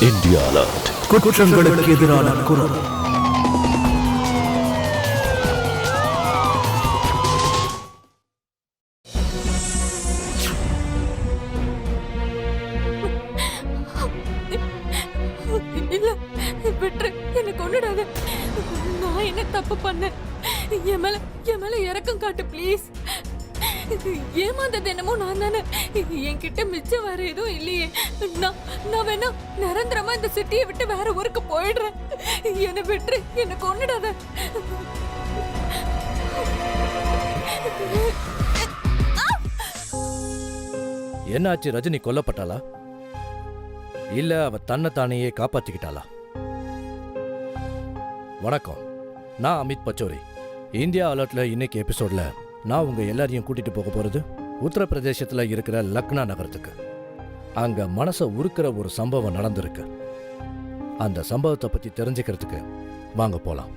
India alert. குற்றங்களுக்கு எதிரான குரல். இல்ல விட்டுரு, என்ன கொன்னுடாத. நான் என்ன தப்பு பண்ணேன்? என் மேல இறக்கம் காட்டு ப்ளீஸ். ஏமாந்தது என்னமோ நான் தானே. என்கிட்ட மிச்சம் வேற எதுவும் இல்லையே. நான் வேணா நிரந்தரமா இந்த சிட்டியை விட்டு வேற ஊருக்கு போயிடுறேன். என்னை விட்டுரு, என்ன கொன்னுடாத. என்னாச்சு? ரஜினி கொல்லப்பட்டாளா இல்ல அவ தன்னை தானையே காப்பாத்திக்கிட்டாளா? வணக்கம், நான் அமித் பச்சோரி. இந்தியா அலர்ட்ல இன்னைக்கு எபிசோட்ல நான் உங்க எல்லாரையும் கூட்டிட்டு போக போறது உத்தரப்பிரதேசத்துல இருக்கிற லக்னா நகரத்துக்கு. அங்க மனசை உருக்கிற ஒரு சம்பவம் நடந்திருக்கு. அந்த சம்பவத்தை பத்தி தெரிஞ்சுக்கிறதுக்கு வாங்க போலாம்.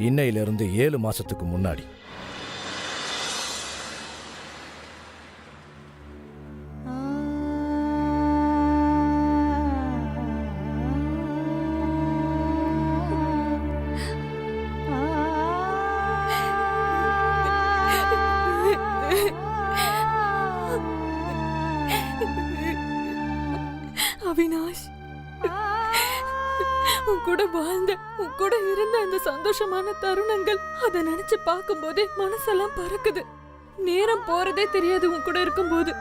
இன்னையிலிருந்து 7 மாசத்துக்கு முன்னாடி அவினாஷ், உன் கூட வாழ்ந்த, உன் கூட இருந்த அந்த சந்தோஷமான தருணங்கள், அதை நினைச்சு பார்க்கும் போதே மனசெல்லாம் பறக்குது. நேரம் போறதே தெரியாது உன் கூட இருக்கும்போது.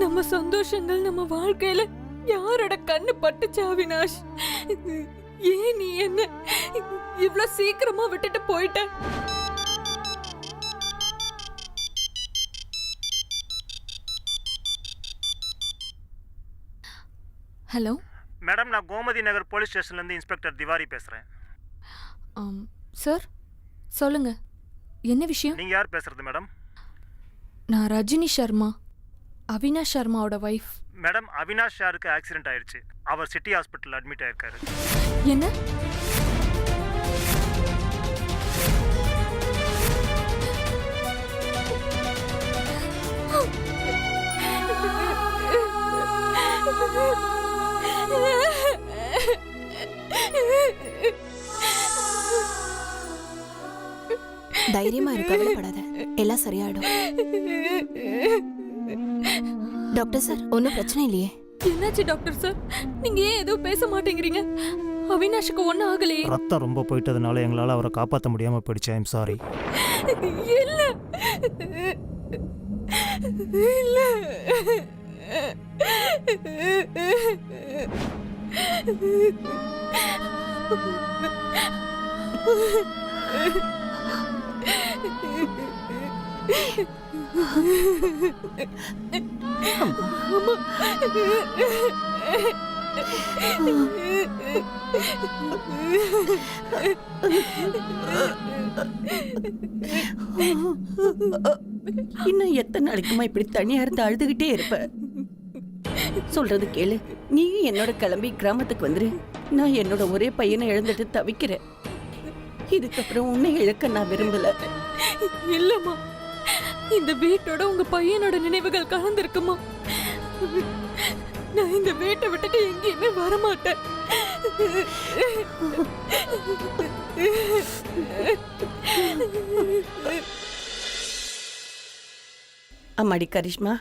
நம்ம சந்தோஷங்கள் நம்ம வாழ்க்கையில யாரோட கண்ணு பட்டுச்சு அவினாஷ்? ஏன் நீ என்ன இவ்ளோ சீக்கிரமா விட்டுட்டு போயிட்ட? ஹலோ மேடம், நான் கோமதி நகர் போலீஸ் ஸ்டேஷன்லேருந்து இன்ஸ்பெக்டர் திவாரி பேசுகிறேன். சார் சொல்லுங்க, என்ன விஷயம்? நீங்கள் யார் பேசுகிறது மேடம்? நான் ரஜினி சர்மா, அவினாஷ் சர்மாவோட வைஃப். மேடம், அவினாஷ் சாருக்கு ஆக்சிடென்ட் ஆயிடுச்சு. அவர் சிட்டி ஹாஸ்பிட்டல் அட்மிட் ஆயிருக்காரு. என்ன? தைரியமா இருக்க, கவலைப்படாத, எல்லாம் சரியாயிடும். டாக்டர் சார், ஒன்றும் பிரச்சனை இல்லையே? என்னாச்சு டாக்டர் சார்? நீங்க ஏன் எதுவும் பேச மாட்டேங்கிறீங்க? அவினாஷுக்கு ஒன்றும் ஆகலையே. ரத்தம் ரொம்ப போயிட்டதுனால எங்களால் அவரை காப்பாற்ற முடியாமல் போயிடுச்சு. I'm sorry. இல்ல இல்ல, இன்னும் எத்தனை நாளைக்குமா இப்படி தனியா இருந்து அழுதுகிட்டே இருப்ப? சொல்றது கேளு, நீயும் என்னோட கிளம்பி கிராமத்துக்கு வந்துரு. நான் என்னோட ஒரே பையனை இழந்துட்டு தவிக்கிறேன். இதுக்கப்புறம் உன்னை இழக்க நான் விரும்பல. இல்லம்மா, இந்த வீட்டோட உங்க பையனோட நினைவுகள் கலந்துருக்குமா? நான் இந்த வீட்டை விட்டுட்டு எங்கேயுமே வரமாட்டேன். அம்மாடி கரிஷ்மா,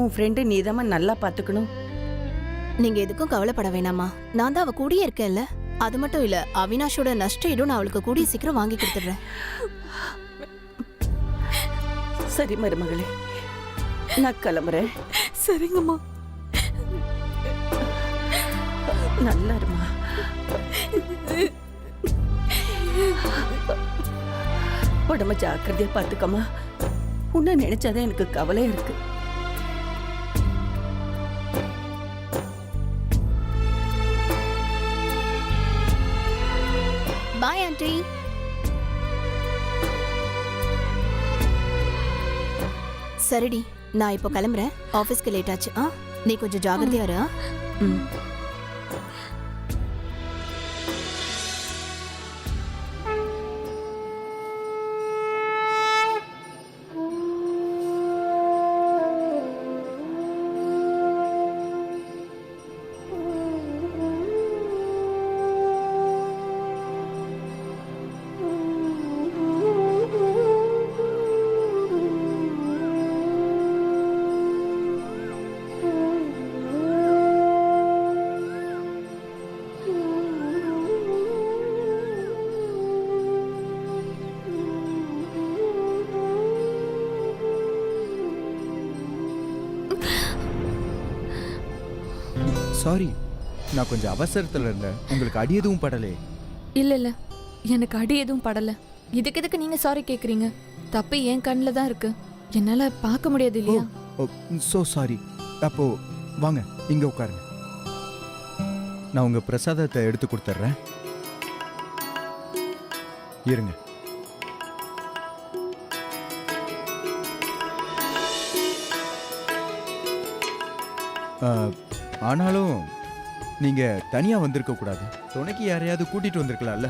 உன் ஃப்ரெண்டு நீதாம்மா நல்லா பார்த்துக்கணும். நீங்க எதுக்கும் கவலைப்பட வேணாமா. நான் தான் அவ கூடயே இருக்கேன்ல. அது மட்டும் இல்ல, அவினாஷோட நஷ்ட ஈடும் நான் அவளுக்கு கூடிய சீக்கிரம் வாங்கி கொடுத்துடுறேன். சரி மருமகளே, நான் கிளம்புறேன். சரிங்கம்மா. நல்லா இருமா. உடம்ப ஜாக்கிரதையா பாத்துக்கம்மா. உன்ன நினைச்சாதான் எனக்கு கவலையா இருக்கு. Bye aunty. சரிடி, நான் இப்போ கிளம்புறேன். ஆபீஸ்க்கு லேட் ஆச்சு. நீ கொஞ்சம் ஜாக்கிரதையா இரு. ம். சாரி, நான் கொஞ்சம் அவசரத்தில் இருந்தேன். உங்களுக்கு அடி எதுவும் படலே? இல்ல இல்ல, எனக்கு அடி எதுவும் படல. இதுக்கு நீங்க சாரி கேக்குறீங்க? தப்பு என் கண்ணில் தான் இருக்கு. என்னால பார்க்க முடியாது இல்லையா? ஓ, சோ சாரி. அப்போ வாங்க, இங்க உட்காருங்க. நான் உங்க பிரசாதத்தை எடுத்து கொடுத்துட்றேன். இருங்க. ஆனாலும் நீங்க தனியா வந்திருக்க கூடாது. துணைக்கு யாரையாவது கூட்டிட்டு வந்திருக்கலாம்ல.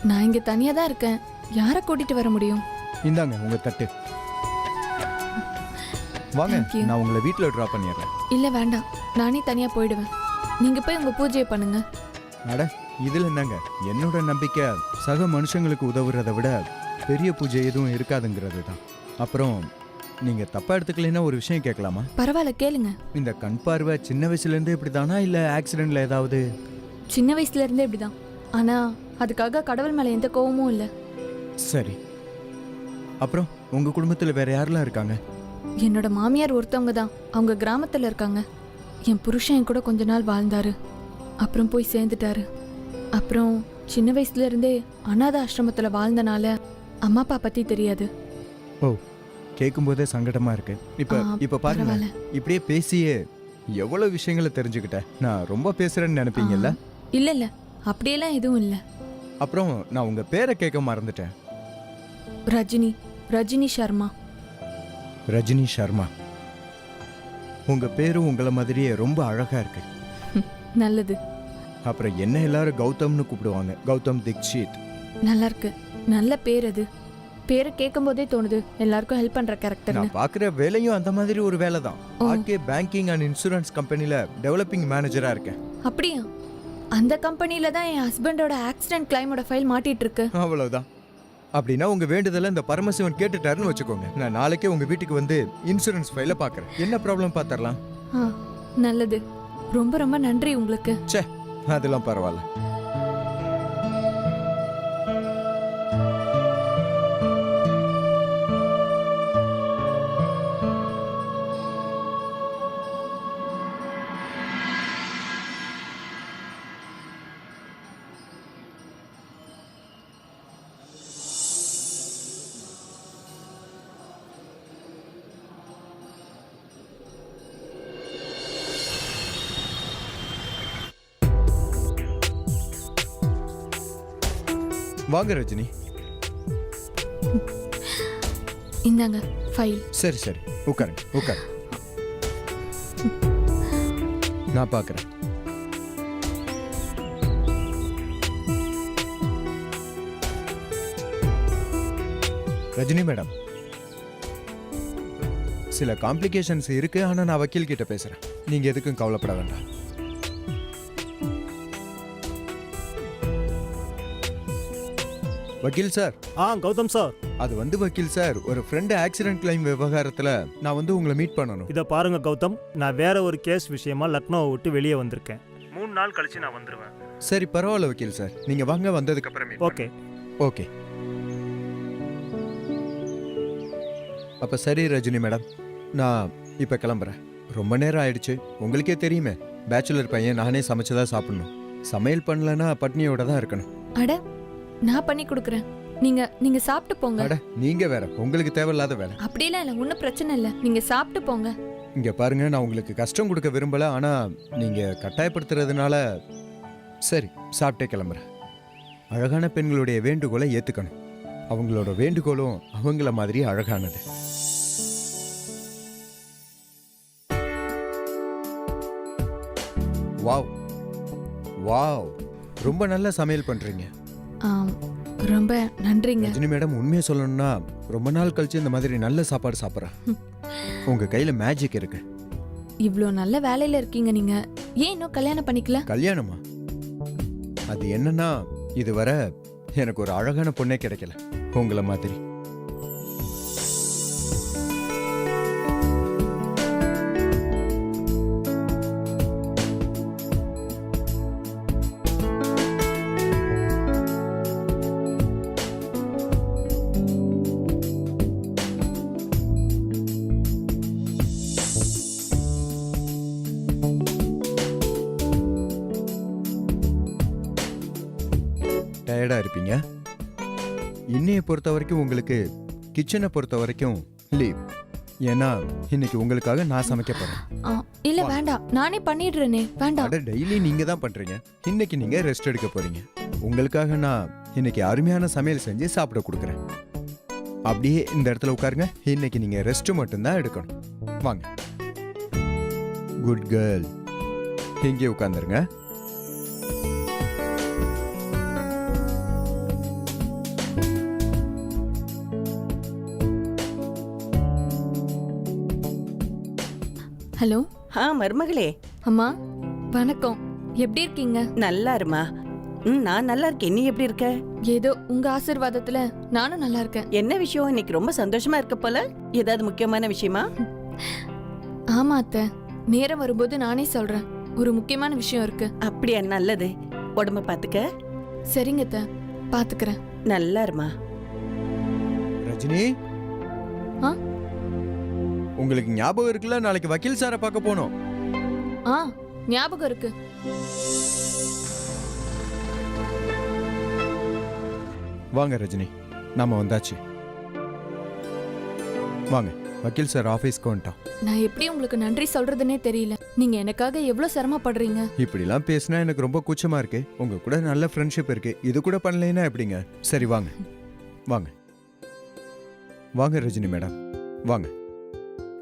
நான் இங்க தனியா தான் இருக்கேன். யாரை கூட்டிட்டு வர முடியும்? இந்தாங்க உங்க தட்டு. வாங்க, Thank you. நான் உங்களை வீட்டில் ட்ராப் பண்ணிடுறேன். இல்ல வேண்டாம், நானே தனியா போயிடுவேன். நீங்க போய் உங்க பூஜையை பண்ணுங்க. அட, இதுல என்னங்க, என்னோட நம்பிக்கை சக மனுஷங்களுக்கு உதவுறதை விட பெரிய பூஜை எதுவும் இருக்காதுங்கிறது தான். அப்புறம் நீங்க தப்பா எடுத்துக்கலைன்னா ஒரு விஷயம் கேட்கலாமா? பரவாயில்ல, கேளுங்க. இந்த கண் பார்வை சின்ன வயசுல இருந்தே இப்படிதானா, இல்ல ஆக்சிடென்ட்ல ஏதாவது? சின்ன வயசுல இருந்தே இப்படிதான். ஆனா அதுக்காக கடவுள் மேல எந்த கோவமும் இல்ல. சரி. அப்புறம் உங்க குடும்பத்துல வேற யாரெல்லாம் இருக்காங்க? என்னோட மாமியார் ஒருத்தவங்க தான். அவங்க கிராமத்துல இருக்காங்க. என் புருஷன் என் கூட கொஞ்ச நாள் வாழ்ந்தாரு, அப்புறம் போய் சேர்ந்துட்டாரு. அப்புறம் சின்ன வயசுல இருந்தே அனாதை ஆசிரமத்துல வாழ்ந்தனால அம்மா அப்பா பத்தி தெரியாது. ஓ, கேட்கும் போதே சங்கடமா இருக்கு. இப்ப பாருங்க, பரவாயில்ல. இப்படியே பேசியே எவ்வளவு விஷயங்களை தெரிஞ்சுக்கிட்டேன். நான் ரொம்ப பேசுறேன்னு நினைப்பீங்கல்ல? இல்ல இல்ல, அப்படியெல்லாம் எதுவும் இல்ல. அப்புறம் நான் உங்க பேரை கேட்க மறந்துட்டேன். ரஜினி சர்மா. ரஜினி சர்மா. உங்க பேரும் உங்களை மாதிரியே ரொம்ப அழகா இருக்கு. நல்லது. அப்புறம் என்ன எல்லாரும் கௌதம்னு கூப்பிடுவாங்க. கௌதம் தீக்ஷித். நல்லா இருக்கு. நல்ல பேர். அது பேரை கேட்கும் போதே தோணுது எல்லாருக்கும் ஹெல்ப் பண்ற கேரக்டர்னு. நான் பாக்குற வேலையும் அந்த மாதிரி ஒரு வேலை தான். ஓ. ஆர்கே பேங்கிங் அண்ட் இன்சூரன்ஸ் கம்பெனில டெவலப்பிங் மேனேஜரா இருக்கேன். அப்படியா? அந்த கம்பெனில தான் என் ஹஸ்பண்டோட ஆக்சிடென்ட் கிளைமோட ஃபைல் மாட்டிட்டு இருக்கு. அவ்வளவுதான். அப்படின்னா உங்க வேண்டுதலை இந்த பரமசிவன் கேட்டுட்டாருன்னு வச்சுக்கோங்க. நான் நாளைக்கே உங்க வீட்டுக்கு வந்து இன்சூரன்ஸ் ஃபைல பாக்குறேன். என்ன ப்ராப்ளம் பாத்தரலாம். நல்லது. ரொம்ப ரொம்ப நன்றி உங்களுக்கு. ச்சே, அதெல்லாம் பரவாயில்ல. வாங்க ரஜினி. இந்தாங்க ஃபைல். சரி சரி, உட்காருங்க உட்காருங்க. நான் பார்க்குறேன். ரஜினி மேடம், சில காம்ப்ளிகேஷன்ஸ் இருக்கு. ஆனால் நான் வக்கீல் கிட்ட பேசுறேன். நீங்க எதுக்கும் கவலைப்பட வேண்டாம். வக்கீல் சார், கௌதம் சார், அது வந்து வக்கீல் சார், ஒரு ஃப்ரெண்டு ஆக்சிடென்ட் கிளைம் விவகாரத்துல நான் வந்து உங்களை மீட் பண்ணணும். இதை பாருங்க கௌதம், நான் வேற ஒரு கேஸ் விஷயமா லக்னோவை விட்டு வெளியே வந்திருக்கேன். 3 நாள் கழிச்சு நான் வந்துடுவேன். சரி பரவாயில்ல வக்கீல் சார், நீங்க வாங்க, வந்ததுக்கு அப்புறம் ஓகே. ஓகே. அப்ப சரி ரஜினி மேடம், நான் இப்ப கிளம்புறேன். ரொம்ப நேரம் ஆயிடுச்சு. உங்களுக்கே தெரியுமே, பேச்சுலர் பையன், நானே சமைச்சதா சாப்பிடணும். சமையல் பண்ணலன்னா பட்னியோட தான் இருக்கணும். அட நான் பண்ணி கொடுக்குறேன். நீங்க சாப்பிட்டு போங்க. அட நீங்க வேற, உங்களுக்கு தேவையில்லாத வேலை. அப்படிலாம் இல்லை, ஒன்றும் பிரச்சனை இல்லை. நீங்க சாப்பிட்டு போங்க. இங்க பாருங்க, நான் உங்களுக்கு கஷ்டம் கொடுக்க விரும்பல, ஆனா நீங்க கட்டாயப்படுத்துறதுனால சரி சாப்பிட்டே கிளம்புறேன். அழகான பெண்களுடைய வேண்டுகோளை ஏத்துக்கணும். அவங்களோட வேண்டுகோளும் அவங்கள மாதிரி அழகானது. வாவ் வாவ், ரொம்ப நல்ல சமையல் பண்றீங்க. ஆம், ரொம்ப நன்றிங்க. ரஜினி மேடம், உண்மையை சொல்லணும்னா ரொம்ப நாள் கழிச்சு இந்த மாதிரி நல்ல சாப்பாடு சாப்பிட்றேன். உங்க கையில மேஜிக் இருக்கு. இவ்வளோ நல்ல வேலையில இருக்கீங்க நீங்க. ஏன் இன்னும் கல்யாணம் பண்ணிக்கல? கல்யாணமா? அது என்னன்னா, இதுவரை எனக்கு ஒரு அழகான பொண்ணே கிடைக்கல உங்களை மாதிரி. டயர்டா இருப்பீங்க. இன்னைய பொறுத்த வரைக்கும் உங்களுக்கு கிச்சனை பொறுத்த வரைக்கும் லீவ். ஏன்னா இன்னைக்கு உங்களுக்காக நான் சமைக்க போறேன். இல்ல வேண்டாம், நானே பண்ணிடுறேனே. வேண்டாம். அட டெய்லி நீங்க தான் பண்றீங்க. இன்னைக்கு நீங்க ரெஸ்ட் எடுக்க போறீங்க. உங்களுக்காக நான் இன்னைக்கு அருமையான சமையல் செஞ்சு சாப்பிட கொடுக்குறேன். அப்படியே இந்த இடத்துல உட்காருங்க. இன்னைக்கு நீங்க ரெஸ்ட் மட்டும்தான் எடுக்கணும். வாங்க. Good girl. இங்கே உட்காந்துருங்க. ஹலோ. மருமகளே, அம்மா வணக்கம். எப்படி இருக்கீங்க? நல்லா இருமா. நான் நல்லா இருக்கேன். நீ எப்படி இருக்க? ஏதோ உங்க ஆசீர்வாதத்துல நானும் நல்லா இருக்கேன். என்ன விஷயம்? இன்னைக்கு ரொம்ப சந்தோஷமா இருக்க போல. ஏதாவது முக்கியமான விஷயமா? ஆமா அத்தை, நேரம் வரும்போது நானே சொல்றேன். ஒரு முக்கியமான விஷயம் இருக்கு. அப்படியா? நல்லது. உடம்ப பாத்துக்க. சரிங்க அத்தை, பாத்துக்கிறேன். நல்லா இருமா. ரஜினி, ஆ? உங்களுக்கு ஞாபகம் இருக்குல்ல, நாளைக்கு வக்கீல் சாரை பார்க்க போனோம். ஞாபகம் இருக்கு. வாங்க ரஜினி, நாம வந்தாச்சு. வாங்க, வக்கீல் சார் ஆபீஸ்க்கு வந்துட்டோம். நான் எப்படி உங்களுக்கு நன்றி சொல்றதுன்னே தெரியல. நீங்க எனக்காக எவ்வளவு சிரமப்படுறீங்க. இப்படிலாம் பேசினா எனக்கு ரொம்ப கூச்சமா இருக்கு. உங்க கூட நல்ல ஃப்ரெண்ட்ஷிப் இருக்கு. இது கூட பண்ணலைன்னா எப்படிங்க? சரி வாங்க வாங்க வாங்க ரஜினி மேடம், வாங்க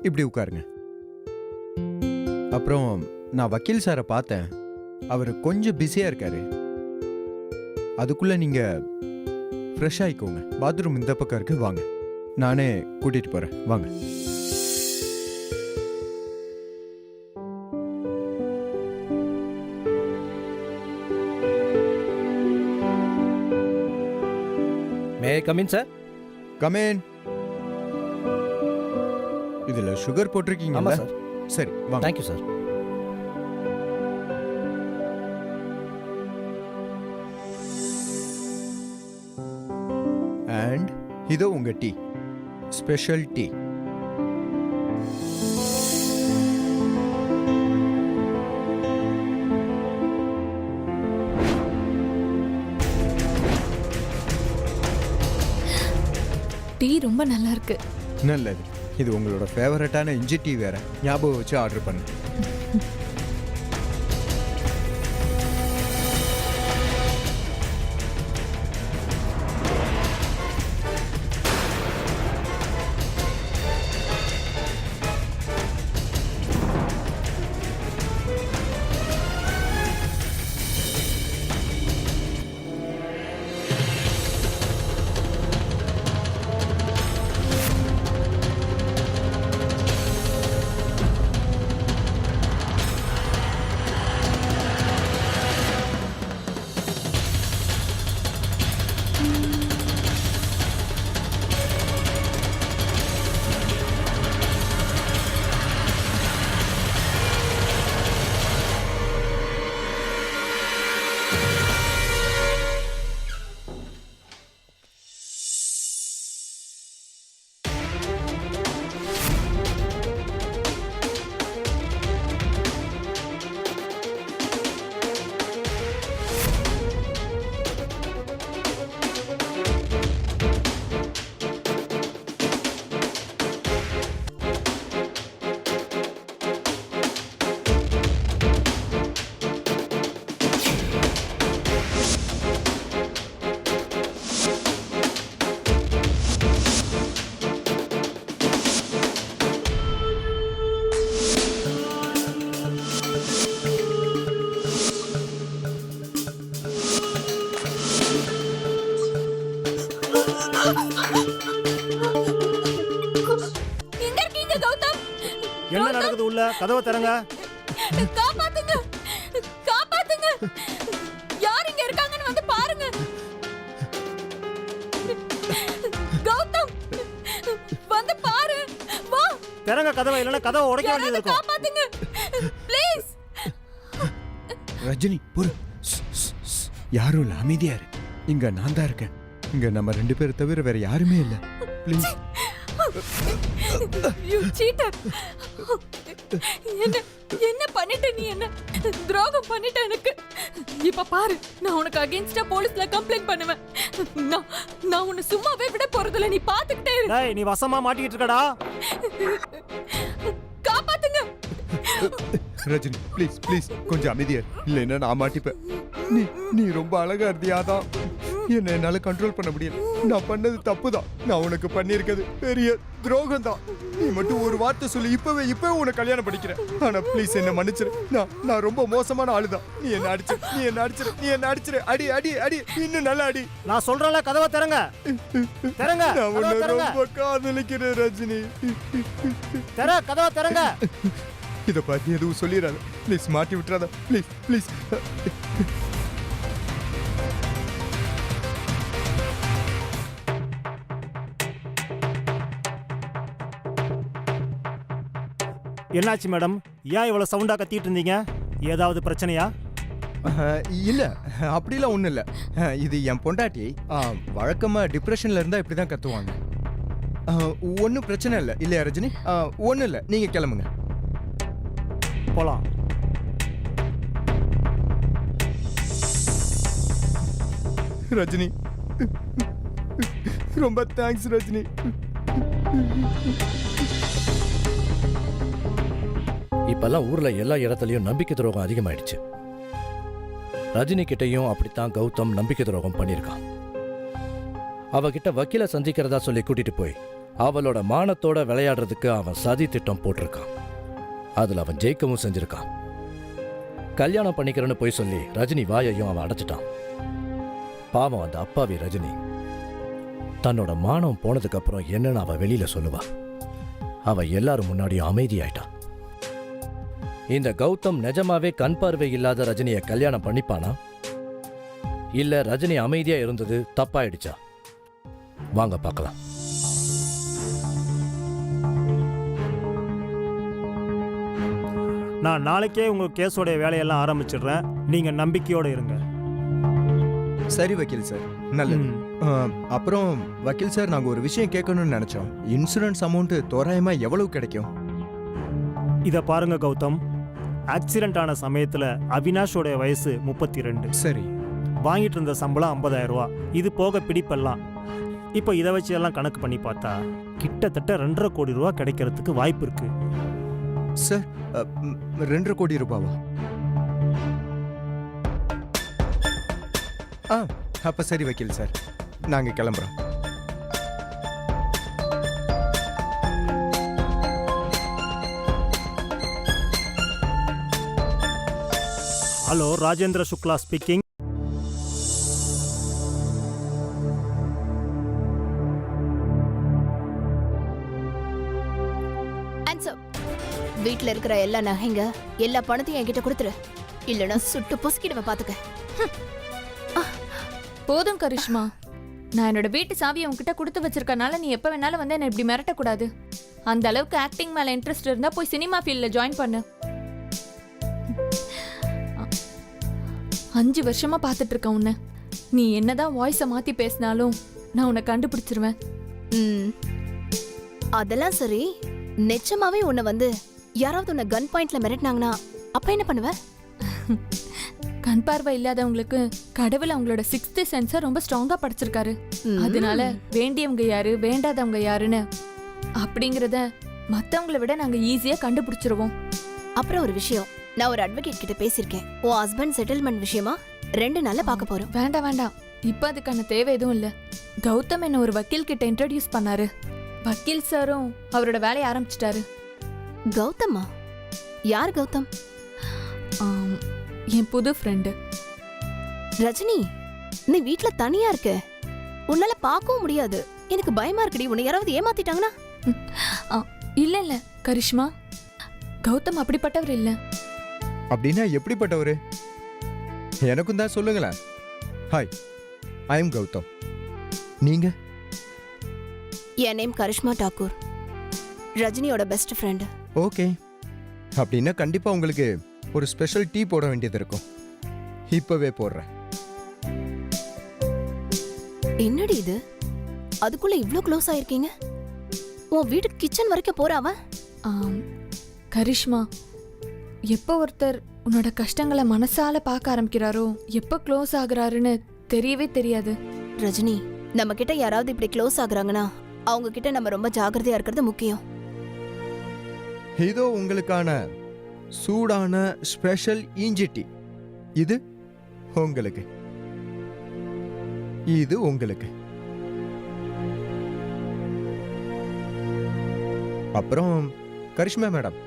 இப்படி உட்காருங்க. அப்புறம் நான் வக்கீல் சாரை பார்த்தேன். அவர் கொஞ்சம் பிஸியா இருக்காரு. அதுக்குள்ள நீங்க ஃப்ரெஷ் ஆயிக்கோங்க. பாத்ரூம் இந்த பக்கம் இருக்கு, வாங்க. நானே கூட்டிட்டு போறேன், வாங்க. May come in sir? கமேன். இதுல சுகர் போட்டிருக்கீங்க? ஆமா சார். சரி வாங்க. Thank you sir. அண்ட் இதோ உங்க டீ, ஸ்பெஷல் டீ. டீ ரொம்ப நல்லா இருக்கு. நல்லது. இது உங்களோட ஃபேவரட்டான இஞ்சி டீ வேற. ஞாபகம் வச்சு ஆர்டர் பண்ணு. கதவை திறங்க. காப்பாத்துங்க, காப்பாத்துங்க. யார் இங்க இருக்காங்கன்னு வந்து பாருங்க. கௌதம், வந்து பாரு. வா. திறங்க கதவை, இல்லைன்னா கதவை உடைக்க வேண்டியது இருக்கும். காப்பாத்துங்க ப்ளீஸ். ரஜினி பொறு. யாரும் இல்ல, அமைதியா இரு. இங்க நான் தான் இருக்கேன். இங்க நம்ம 2 பேரை தவிர வேற யாருமே இல்ல. ப்ளீஸ். You cheated. என்ன பண்ணிட்ட நீ? என்ன துரோகம் பண்ணிட்ட எனக்கு. இப்ப பாரு, நான் உனக்கு அகைன்ஸ்டா போலீஸ்ல கம்ப்ளைண்ட் பண்ணுவேன். நான் உன்னை சும்மாவே விட போறதில்ல. நீ பாத்துக்கிட்டே இரு. டேய், நீ வசமா மாட்டிக்கிட்டு இருக்கடா. காப்பாத்துங்க. ரஜினி ப்ளீஸ் ப்ளீஸ் கொஞ்சம் அமைதியா இரு. இல்லைன்னா நான் மாட்டிப்பேன். நீ ரொம்ப அழகா இருந்தியாதான். என்ன என்னால கண்ட்ரோல் பண்ண முடியல. நான் பண்ணது தப்பு தான். நான் உனக்கு பண்ணியிருக்கிறது பெரிய துரோகம் தான். நீ மட்டும் ஒரு வார்த்தை சொல்லி இப்பவே உனக்கு கல்யாணம் பண்ணிக்கிறேன். ஆனா ப்ளீஸ் என்ன மன்னிச்சிரு. நான் ரொம்ப மோசமான ஆளுதான். நீ என்ன அடிச்சிரு. அடி அடி அடி, இன்னும் நல்லா அடி. நான் சொல்றேன்ல, கதவை திறங்க. திறங்க. நான் உன்னை ரொம்ப காதலிக்கிறேன் ரஜினி. கதவை திறங்க. இதை பார்த்து எதுவும் சொல்லிடாத ப்ளீஸ். மாட்டி விட்டுறாத ப்ளீஸ் ப்ளீஸ். என்னாச்சு மேடம்? ஏன் இவ்வளவு சவுண்டா கத்திட்டு இருந்தீங்க? ஏதாவது பிரச்சனையா? இல்ல, அப்படிலாம் ஒண்ணும் இல்ல. இது என் பொண்டாட்டி. வழக்கமா டிப்ரெஷன்ல இருந்தா இப்படிதான் கத்துவாங்க. ஒன்றும் பிரச்சனை இல்லை இல்லையா ரஜினி? ஒன்றும் இல்லை, நீங்க கிளம்புங்க. போலாம். ரஜினி ரொம்ப தேங்க்ஸ் ரஜினி. இப்பெல்லாம் ஊர்ல எல்லா இடத்துலயும் நம்பிக்கை துரோகம் அதிகமாயிடுச்சு. ரஜினி கிட்டையும் அப்படித்தான் கௌதம் நம்பிக்கை துரோகம் பண்ணியிருக்கான். அவகிட்ட வக்கீல சந்திக்கிறதா சொல்லி கூட்டிட்டு போய் அவளோட மானத்தோட விளையாடுறதுக்கு அவன் சதி திட்டம் போட்டிருக்கான். அதுல அவன் ஜெயிக்கவும் செஞ்சிருக்கான். கல்யாணம் பண்ணிக்கிறேன்னு போய் சொல்லி ரஜினி வாயையும் அவன் அடைச்சிட்டான். பாவம் அந்த அப்பாவி ரஜினி. தன்னோட மானம் போனதுக்கு அப்புறம் என்னன்னு அவ வெளியில சொல்லுவா. அவ எல்லாரும் முன்னாடியும் அமைதியாயிட்டான். இந்த கௌதம் நிஜமாவே கண் பார்வை இல்லாத ரஜினியை கல்யாணம் பண்ணிப்பானா? இல்ல ரஜினி அமைதியா இருந்தது தப்பாயிடுச்சா? வாங்க பார்க்கலாம். நான் நாளைக்கே உங்க கேஸோட வேலையெல்லாம் ஆரம்பிச்சிடுறேன். நீங்க நம்பிக்கையோட இருங்க. சரி வக்கீல் சார், நல்லது. அப்புறம் வக்கீல் சார், நாங்க ஒரு விஷயம் கேட்கணும்னு நினைச்சோம். இன்சூரன்ஸ் அமௌண்ட் தோராயமா எவ்வளவு கிடைக்கும்? இத பாருங்க கௌதம், ஆக்சிடென்ட் ஆன சமயத்துல அவினாஷோட வயசு 32. சரி. வாங்கிட்டு இருந்த சம்பளம் 50,000 ரூபாய். இது போக பிடிப்பெல்லாம். இப்போ இதை வச்சு எல்லாம் கணக்கு பண்ணி பார்த்தா கிட்டத்தட்ட 2.5 கோடி ரூபாய் கிடைக்கிறதுக்கு வாய்ப்பு இருக்கு. சார் 2.5 கோடி ரூபாவா? அப்ப சரி வக்கீல் சார், நாங்க கிளம்புறோம். Hello, Rajendra Shukla speaking. வீட்ல இருக்கிற எல்லா நகைங்க எல்லா பணத்தையும் என்கிட்ட கொடுத்துரு, இல்லைன்னா சுட்டு பொசுக்கிடுவேன் பாத்துக்க. போதும் கரிஷ்மா, நான் என்னோட வீட்டு சாவியை உன்கிட்ட கொடுத்து வச்சிருக்கனால நீ எப்ப வேணாலும் வந்து என்ன இப்படி மிரட்டக்கூடாது. அந்த அளவுக்கு ஆக்டிங் மேல இன்ட்ரெஸ்ட் இருந்தா போய் சினிமா ஃபீல்ட்ல ஜாயின் பண்ணு. 5 வருஷமா பார்த்துட்டு இருக்க உன்னை. நீ என்னதான் வாய்ஸை மாத்தி பேசினாலும் நான் உன்னை கண்டுபிடிச்சிருவேன். அதெல்லாம் சரி, நிச்சயமாவே உன்னை வந்து யாராவது உன்னை கன் பாயிண்ட்ல மிரட்டினாங்கன்னா அப்ப என்ன பண்ணுவ? கண் பார்வை இல்லாதவங்களுக்கு கடவுள் அவங்களோட 6th சென்ஸை ரொம்ப ஸ்ட்ராங்கா படிச்சிருக்காரு. அதனால வேண்டியவங்க யாரு வேண்டாதவங்க யாருன்னு அப்படிங்கறத மத்தவங்களை விட நாங்க ஈஸியா கண்டுபிடிச்சிருவோம். அப்புறம் ஒரு விஷயம், நான் ஒரு அட்வொகேட் கிட்ட பேசியிருக்கேன். உன் ஹஸ்பண்ட் செட்டில்மெண்ட் விஷயமா 2 நாள்ல பார்க்க போறோம். வேண்டாம் வேண்டாம், இப்ப அதுக்கான தேவை எதுவும் இல்ல. கௌதம் என்ன ஒரு வக்கீல் கிட்ட இன்ட்ரோடியூஸ் பண்ணாரு. வக்கீல் சாரும் அவரோட வேலையை ஆரம்பிச்சிட்டாரு. கௌதமா? யார் கௌதம்? என் புது ஃப்ரெண்டு. ரஜினி, நீ வீட்ல தனியா இருக்க, உன்னால பார்க்கவும் முடியாது. எனக்கு பயமா இருக்குடி, உன்னை யாராவது ஏமாத்திட்டாங்கன்னா? இல்ல இல்ல கரிஷ்மா, கௌதம் அப்படிப்பட்டவர் இல்ல. அப்படின்னா எப்படிப்பட்டவரு? எனக்கும் தான் சொல்லுங்களேன். Hi, I am Gautham. நீங்க? என் நேம் கரிஷ்மா டாக்கூர், ரஜினியோட பெஸ்ட் ஃப்ரெண்டு. ஓகே, அப்படின்னா கண்டிப்பா உங்களுக்கு ஒரு ஸ்பெஷல் டீ போட வேண்டியது இருக்கும். இப்பவே போடுறேன். என்னடி இது, அதுக்குள்ள இவ்ளோ க்ளோஸ் ஆயிருக்கீங்க? உன் வீட்டு கிச்சன் வரைக்கும் போறாவ? ஆம், கரிஷ்மா, எப்போ ஒருத்தர் உன்னோட கஷ்டங்களை மனசால பார்க்க ஆரம்பிக்கிறாரோ, எப்போ க்ளோஸ் ஆகுறாருன்னு தெரியவே தெரியாது. ரஜினி, நம்ம கிட்ட யாராவது இப்படி க்ளோஸ் ஆகுறாங்கன்னா அவங்க கிட்ட நம்ம ரொம்ப ஜாக்கிரதையா இருக்கிறது முக்கியம். இதோ உங்களுக்கான சூடான ஸ்பெஷல் இஞ்சி டீ. இது உங்களுக்கு, இது உங்களுக்கு. அப்புறம் கரிஷ்மா மேடம்,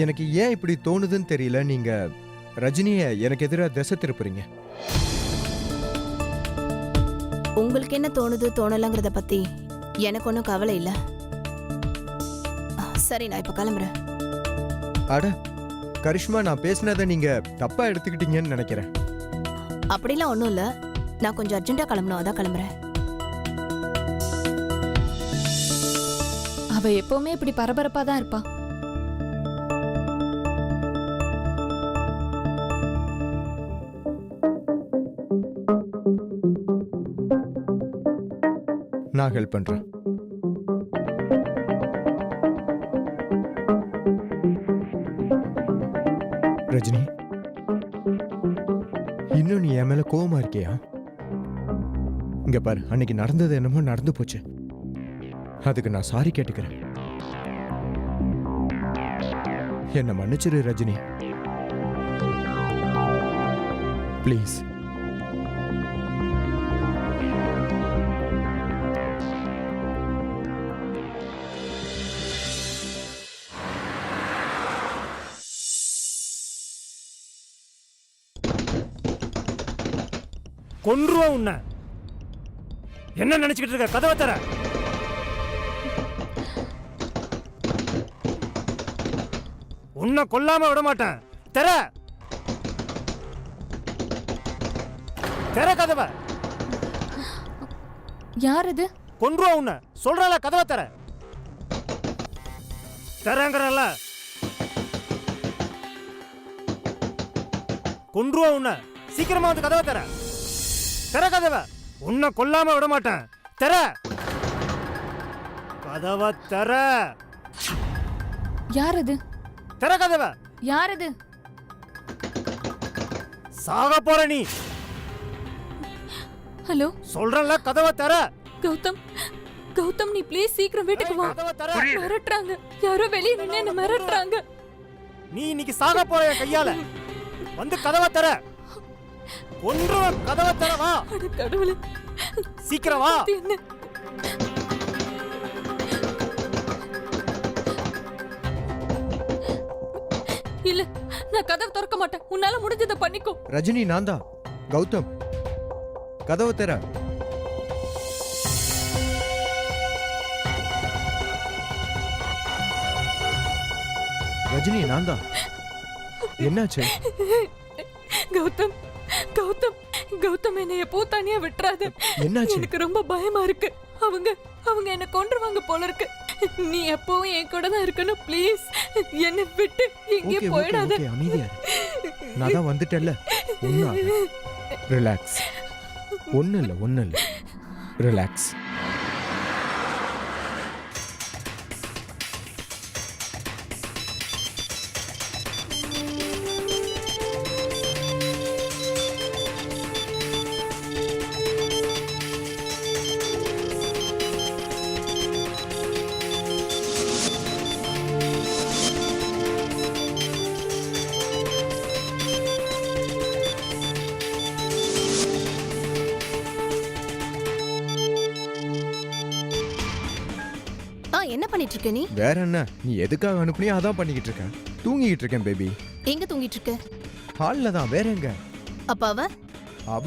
எனக்கு ஏன் இப்படி தோணுதுன்னு தெரியல, நீங்க ரஜினியை எனக்கு எதிராக திசை திருப்புறீங்க. உங்களுக்கு என்ன தோணுது தோணலங்கிறத பத்தி எனக்கு ஒன்றும் கவலை இல்லை. சரி, நான் இப்ப கிளம்புறேன். அட கரிஷ்மா, நான் பேசினதை நீங்க தப்பா எடுத்துக்கிட்டீங்கன்னு நினைக்கிறேன். அப்படிலாம் ஒன்றும் இல்லை, நான் கொஞ்சம் அர்ஜென்ட்டா கிளம்பணும், அதான் கிளம்புறேன். அவ எப்பவுமே இப்படி பரபரப்பா தான் இருப்பா. நான் ஹெல்ப் பண்றேன். ரஜினி, இன்னும் நீ என் மேல கோவமா இருக்கியா? இங்க பாரு, அன்னைக்கு நடந்தது என்னமோ நடந்து போச்சு. அதுக்கு நான் சாரி கேட்டுக்கிறேன். என்ன மன்னிச்சிரு ரஜினி, ப்ளீஸ். கொன்றுவா உன்னை. என்ன நினைச்சுக்கிட்டு இருக்க? கதவை தர. உன்னை கொல்லாம விட மாட்டேன். தர தர கதவை. யார் இது? கொன்றுவா உன்னை. சொல்றல, கதவை தர. தரங்கறல. கொன்றுவா உன்னை. சீக்கிரமா வந்து கதவை தர. தர கதவை. உன்னை கொல்லாம விட மாட்டேன். தர கதவை. தர. யார் இது? தர கதவை. யார் இது? சாக போற நீ. ஹலோ, சொல்றல, கதவை தர. கௌதம், கௌதம், நீ ப்ளீஸ் சீக்கிரம் வீட்டுக்கு வா. கதவை தர. மிரட்டுறாங்க, யாரோ வெளியே நின்னு என்ன மிரட்டுறாங்க. நீ இன்னைக்கு சாக போற என் கையால. வந்து கதவை தர. ஒன்றுவன். கதவை தர. வா. அட கடவுளே, சீக்கிரம் வா. இது என்ன? இல்ல, நான் கதவை திறக்க மாட்டேன். உன்னால முடிஞ்சதை பண்ணிக்கோ. ரஜினி, நான் தான் கௌதம். கதவை தர. ரஜினி, நான் தான். என்னாச்சு? கௌதம், கௌதம், கௌதம், என்னை எப்போ தனியா விட்டுறாத. என்னாச்சு? எனக்கு ரொம்ப பயமா இருக்கு. அவங்க அவங்க என்ன கொன்றுவாங்க போல இருக்கு. நீ எப்பவும் என் கூட தான் இருக்கணும். ப்ளீஸ், என்னை விட்டு எங்கேயும் ஓகே, ஓகே, போயிடாத. ஓகே, அமைதியா இரு. நான் தான் வந்துட்டேன்ல. ரிலாக்ஸ். ஒன்றும் இல்லை, ஒன்றும் இல்லை. ரிலாக்ஸ். என்ன பண்ணிட்டு இருக்க நீ? வேற என்ன, நீ எதுக்காக அனுப்புனியோ அதான் பண்ணிக்கிட்டு இருக்கேன். தூங்கிக்கிட்டு இருக்கேன் பேபி. எங்க தூங்கிட்டு இருக்க? ஹாலில் தான். வேற எங்க? அப்ப அவ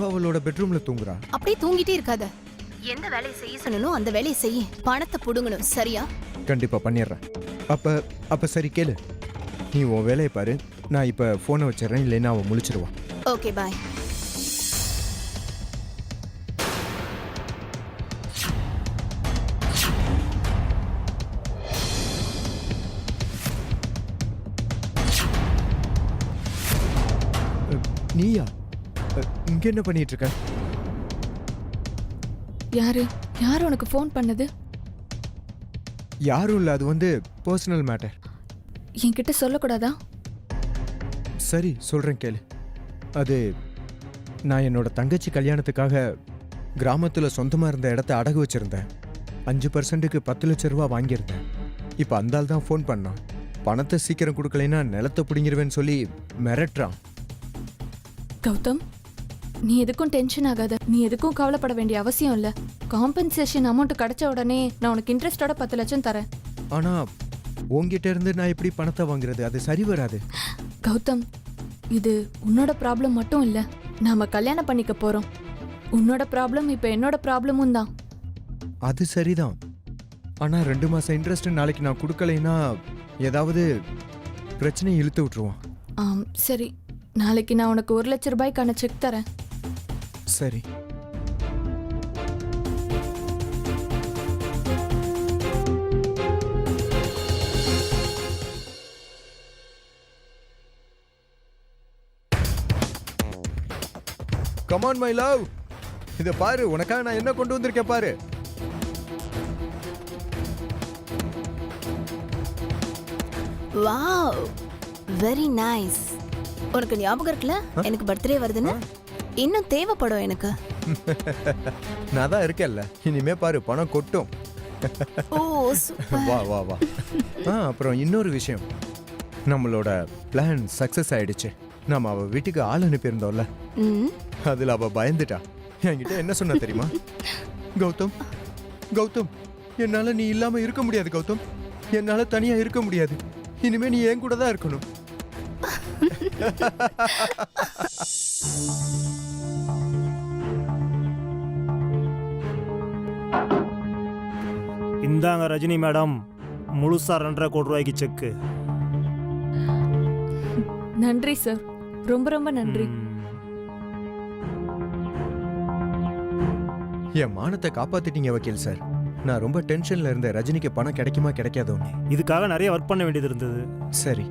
அவளோட பெட்ரூம்ல தூங்குறா. அப்படியே தூங்கிட்டே இருக்காத. எந்த வேலையை செய்ய சொன்னனோ அந்த வேலையை செய்ய. பணத்தை புடுங்கணும், சரியா? கண்டிப்பா பண்ணிடுறேன். அப்ப சரி கேளு, நீ உன் வேலையை பாரு. நான் இப்போ ஃபோனை வச்சிடறேன், இல்லைன்னா அவன் முழிச்சிருவான். Okay bye. நீயா இங்க என்ன பண்ணிட்டு இருக்க? யாரு யார் உனக்கு ஃபோன் பண்ணது? யாரும் இல்லை, அது வந்து பர்சனல் மேட்டர். என்கிட்ட சொல்லக்கூடாதா? சரி சொல்கிறேன் கேளு. அது நான் என்னோட தங்கச்சி கல்யாணத்துக்காக கிராமத்தில் சொந்தமாக இருந்த இடத்த அடகு வச்சுருந்தேன். 5%க்கு 10 லட்ச ரூபா வாங்கியிருந்தேன். இப்போ அந்த ஆள் தான் ஃபோன் பண்ணான். பணத்தை சீக்கிரம் கொடுக்கலைன்னா நிலத்தை பிடிங்கிருவேன்னு சொல்லி மிரட்டுறான். கௌதம், நீ எதுக்கும் டென்ஷன் ஆகாத. நீ எதுக்கும் கவலைப்பட வேண்டிய அவசியம் இல்லை. காம்பன்சேஷன் அமௌண்ட் கிடைச்ச உடனே நான் உனக்கு இன்ட்ரெஸ்டோட 10 லட்சம் தரேன். ஆனால் உங்ககிட்ட இருந்து நான் எப்படி பணத்தை வாங்குறது? அது சரி வராது. கௌதம், இது உன்னோட ப்ராப்ளம் மட்டும் இல்லை. நாம கல்யாணம் பண்ணிக்க போறோம். உன்னோட ப்ராப்ளம் இப்போ என்னோட ப்ராப்ளமும் தான். அது சரிதான். ஆனால் 2 மாதம் இன்ட்ரெஸ்ட் நாளைக்கு நான் கொடுக்கலைன்னா ஏதாவது பிரச்சனையை இழுத்து விட்டுருவான். சரி, நாளைக்கு நான் உனக்கு 1 லட்ச ரூபாய்க்கான செக் தரேன். சரி. Come on, my love. இதை பாரு, உனக்காக நான் என்ன கொண்டு வந்திருக்கேன் பாரு. Wow, very nice. உனக்கு ஞாபகம் இருக்குல்ல எனக்கு பர்த்டே வருதுன்னு? இன்னும் தேவைப்படும் எனக்கு. நான் தான் இருக்கேன்ல, இனிமே பாரு பணம் கொட்டும். ஓ சூப்பர். வா வா வா. அப்புறம் இன்னொரு விஷயம், நம்மளோட பிளான் சக்சஸ் ஆயிடுச்சு. நாம அவ வீட்டுக்கு ஆள் அனுப்பியிருந்தோம்ல, அதுல அவ பயந்துட்டா. என்கிட்ட என்ன சொன்னா தெரியுமா? கௌதம், கௌதம், என்னால நீ இல்லாம இருக்க முடியாது கௌதம். என்னால தனியா இருக்க முடியாது. இனிமே நீ என் கூட தான் இருக்கணும். இந்தாங்க ரஜினி மேடம், முழுசா 2.5 கோடி ரூபாய்க்கு செக்கு. நன்றி சார், ரொம்ப ரொம்ப நன்றி. என் மானத்தை காப்பாத்திட்டீங்க வக்கீல் சார். நான் ரொம்ப டென்ஷன்ல இருந்தேன். ரஜினிக்கு பணம் கிடைக்குமா கிடைக்காதோன்னு. இதுக்காக நிறைய ஒர்க் பண்ண வேண்டியது இருந்தது. சரி.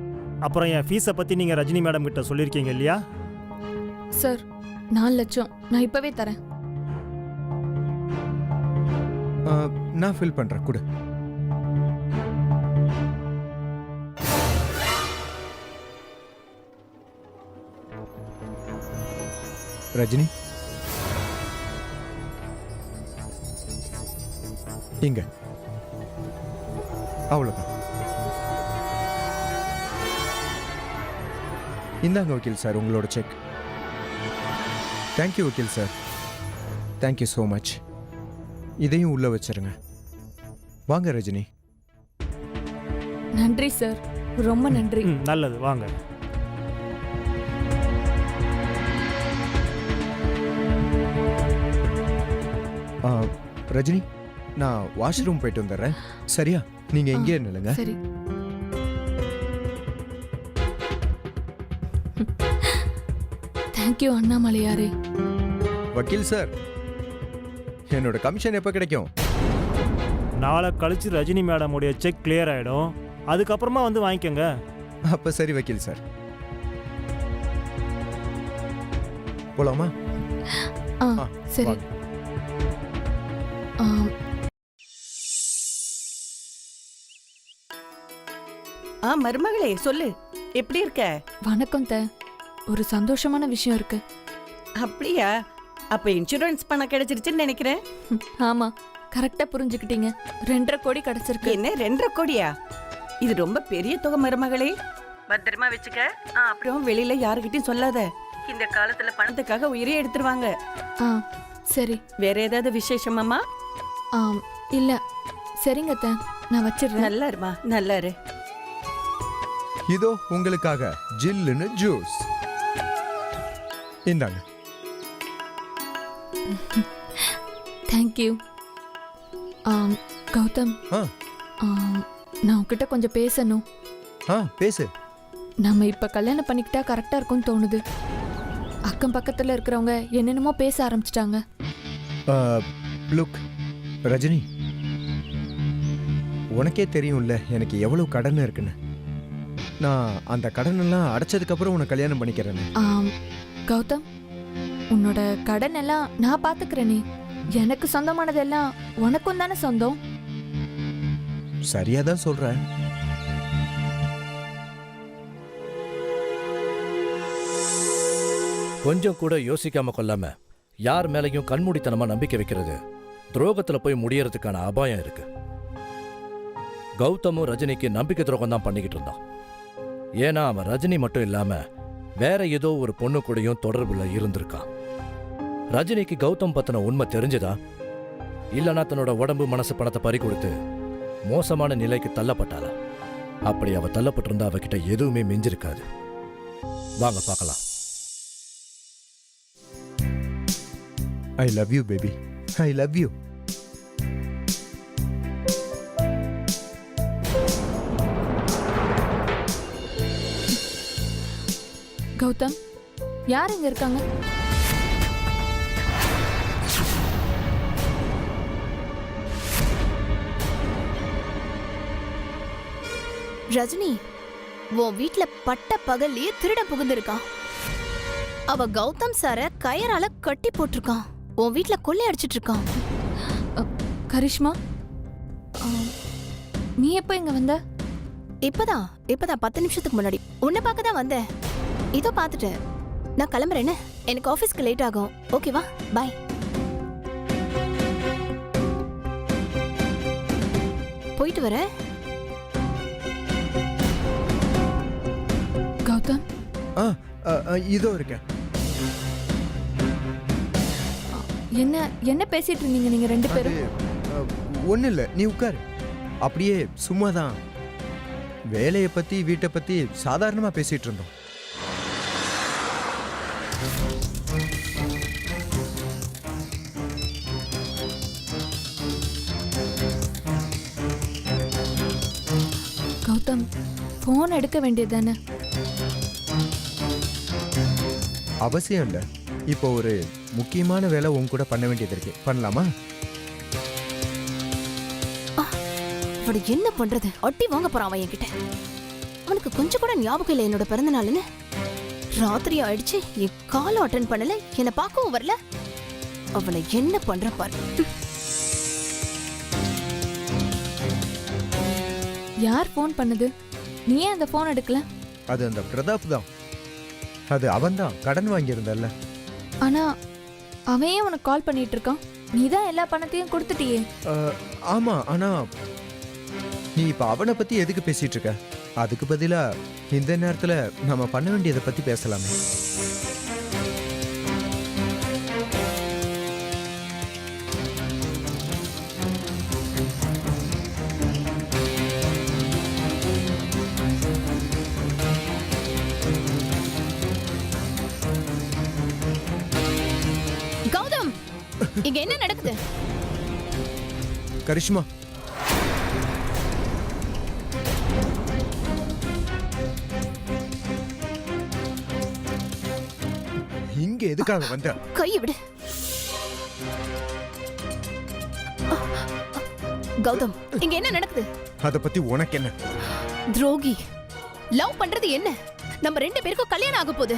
அப்புறம் என் ஃபீஸை பற்றி நீங்கள் ரஜினி மேடம் கிட்ட சொல்லியிருக்கீங்க இல்லையா? சார், 4 லட்சம் நான் இப்பவே தரேன். நான் ஃபில் பண்றேன், கொடு. ரஜினி, இங்க அவ்வளவுதான். இந்தாங்க வக்கீல் சார் உங்களோட செக். தேங்க்யூ வக்கீல் சார், தேங்க்யூ ஸோ மச். இதையும் உள்ள வச்சிருங்க. வாங்க ரஜினி. நன்றி சார், ரொம்ப நன்றி. நல்லது, வாங்க. ரஜினி, நான் வாஷ்ரூம் போயிட்டு வந்துடுறேன். சரியா? நீங்க எங்கே நில்லுங்க. சரி. தேங்க்யூ அண்ணாமலையாரே. வக்கீல் சார், என்னோட கமிஷன் எப்போ கிடைக்கும்? நாளை கழிச்சு ரஜினி மேடமுடைய செக் கிளியர் ஆகிடும். அதுக்கப்புறமா வந்து வாங்கிக்கோங்க. அப்போ சரி வக்கீல் சார், போலாமா? சரி. மருமகளே சொல்லு, எப்படி இருக்க? வணக்கம் த. ஒரு சந்தோஷமான விஷயம் இருக்கு. அப்படியா? அப்ப இன்சூரன்ஸ் பணம் கிடைச்சிருச்சுன்னு நினைக்கிறேன். ஆமா, கரெக்டா புரிஞ்சுக்கிட்டீங்க. 2.5 கோடி கிடைச்சிருக்கு. என்ன 2.5 கோடியா? இது ரொம்ப பெரிய தொகை மருமகளே. பத்திரமா வச்சுக்க. அப்புறம் வெளியில யாருக்கிட்டையும் சொல்லாத. இந்த காலத்துல பணத்துக்காக உயிரே எடுத்துருவாங்க. சரி. வேற ஏதாவது விசேஷமாமா? இல்ல. சரிங்க த, நான் வச்சிடுறேன். நல்லா இருமா, நல்லா இரு. இதோ உங்களுக்காக ஜில்லுன்னு ஜூஸ். இந்தாங்க. தேங்க்யூ. கௌதம், நான் உன்கிட்ட கொஞ்சம் பேசணும். பேசு. நம்ம இப்ப கல்யாணம் பண்ணிக்கிட்டா கரெக்டா இருக்கும்னு தோணுது. அக்கம் பக்கத்துல இருக்கிறவங்க என்னென்னமோ பேச ஆரம்பிச்சிட்டாங்க. லுக் ரஜினி, உனக்கே தெரியும்ல எனக்கு எவ்வளவு கடன் இருக்குன்னு. நான் அந்த கடன் எல்லாம் அடைச்சதுக்கு அப்புறம் உன்னை கல்யாணம் பண்ணிக்கிறேன்னு. கௌதம், உன்னோட கடன் எல்லாம் நான் பாத்துக்கிறேனே. எனக்கு சொந்தமானதெல்லாம் உனக்கும் தானே சொந்தம். சரியாதான் சொல்ற. கொஞ்சம் கூட யோசிக்காம கொள்ளாம யார் மேலையும் கண்மூடித்தனமா நம்பிக்கை வைக்கிறது துரோகத்துல போய் முடியறதுக்கான அபாயம் இருக்கு. கௌதமும் ரஜினிக்கு நம்பிக்கை துரோகம் தான் பண்ணிக்கிட்டு இருந்தான். ஏன்னா அவன் ரஜினி மட்டும் இல்லாம வேற ஏதோ ஒரு பொண்ணு கூடயும் தொடர்புல இருந்திருக்கான். ரஜினிக்கு கௌதம் பத்தின உண்மை தெரிஞ்சுதா, இல்லைன்னா தன்னோட உடம்பு மனசு பணத்தை பறி கொடுத்து மோசமான நிலைக்கு தள்ளப்பட்டாளா? அப்படி அவ தள்ளப்பட்டிருந்தா அவகிட்ட எதுவுமே மிஞ்சிருக்காது. வாங்க பார்க்கலாம். I love you baby, I love you. Gautham, யார் இங்க இருக்காங்க? ரஜினி, உன் வீட்ல பட்ட பகல்லையே திருட புகுந்திருக்கான். அவ கௌதம் சார கயரால கட்டி போட்டிருக்கான். உன் வீட்ல கொள்ளை அடிச்சிட்டு இருக்கான். கரிஷ்மா, நீ எப்போ இங்க வந்த? இப்பதான் 10 நிமிஷத்துக்கு முன்னாடி உன்னை பார்க்க தான் வந்தேன். இதோ பார்த்துட்டேன். நான் கிளம்புறேன்னு. எனக்கு ஆஃபீஸ்க்கு லேட் ஆகும். ஓகேவா? பாய். போயிட்டு வரேன். கௌதம், இதோ இருக்கேன். என்ன பேசிட்டு இருந்தீங்க நீங்க ரெண்டு பேரும்? ஒன்றும் இல்லை, நீ உட்காரு. அப்படியே சும்மா தான் வேலையை பற்றி வீட்டை பற்றி சாதாரணமாக பேசிகிட்டு இருந்தோம். கௌதம், ஃபோன் எடுக்க வேண்டியதானே? அவசியம் இல்லை. இப்போ ஒரு முக்கியமான வேலை உன் கூட பண்ண வேண்டியது இருக்கு. பண்ணலாமா? அவட என்ன பண்றது? அட்டி வாங்க போறான் அவன் என்கிட்ட. அவனுக்கு கொஞ்சம் கூட ஞாபகம் இல்லை என்னோட பிறந்த நாள்னு. ராத்திரி ஆயிடுச்சு, என் காலம் அட்டன் பண்ணல, என்னை பார்க்கவும் வரல. அவனை என்ன பண்ற பாரு. யார் ஃபோன் பண்ணது? நீ ஏன் அந்த ஃபோன் எடுக்கல? அது அந்த பிரதாப் தான். அது அவன் தான் கடன் வாங்கியிருந்தல்ல. ஆனா அவன் ஏன் உனக்கு கால் பண்ணிட்டு இருக்கான்? நீ தான் எல்லா பணத்தையும் கொடுத்துட்டியே. ஆமா, ஆனா நீ இப்ப அவனை பத்தி எதுக்கு பேசிட்டு இருக்க? அதுக்கு பதிலா இந்த நேரத்துல நம்ம பண்ண வேண்டியதை பத்தி பேசலாமே. கௌதம், இங்க என்ன நடக்குது? கரிஷ்மா, இங்க எதுக்காக வந்த? கையை விடு. கௌதம், இங்க என்ன நடக்குது? அத பத்தி உனக்கு என்ன? துரோகி, லவ் பண்றது என்ன? நம்ம 2 பேருக்கும் கல்யாணம் ஆக போகுது.